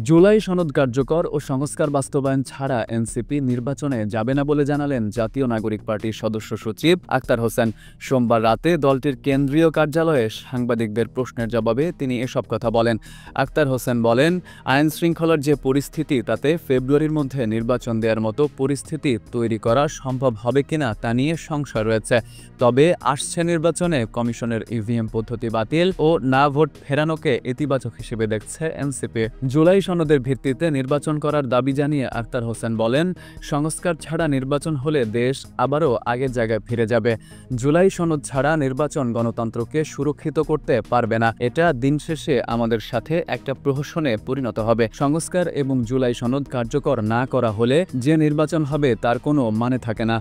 জুলাই সনদ কার্যকর ও সংস্কার বাস্তবায়ন ছাড়া এনসিপি নির্বাচনে যাবে না বলে জানালেন জাতীয় নাগরিক পার্টির সদস্য সচিব আক্তার হোসেন। সোমবার রাতে দলটির কেন্দ্রীয় কার্যালয়ে সাংবাদিকদের প্রশ্নের জবাবে তিনি এসব কথা বলেন। আক্তার হোসেন বলেন, আইন শৃঙ্খলার যে পরিস্থিতি তাতে ফেব্রুয়ারির মধ্যে নির্বাচন দেওয়ার মতো পরিস্থিতি তৈরি করা সম্ভব হবে কিনা তা নিয়ে সংশয় রয়েছে। তবে আসছে নির্বাচনে কমিশনের ইভিএম পদ্ধতি বাতিল ও না ভোট ফেরানোকে ইতিবাচক হিসেবে দেখছে এনসিপি। জুলাই সনদের ভিত্তিতে নির্বাচন করার দাবি জানিয়ে আক্তার হোসেন বলেন, সংস্কার ছাড়া নির্বাচন হলে দেশ আবারও আগের জায়গায় ফিরে যাবে। জুলাই সনদ ছাড়া নির্বাচন গণতন্ত্রকে সুরক্ষিত করতে পারবে না। এটা দিন শেষে আমাদের সাথে একটা প্রহসনে পরিণত হবে। সংস্কার এবং জুলাই সনদ কার্যকর না করা হলে যে নির্বাচন হবে তার কোনো মানে থাকে না।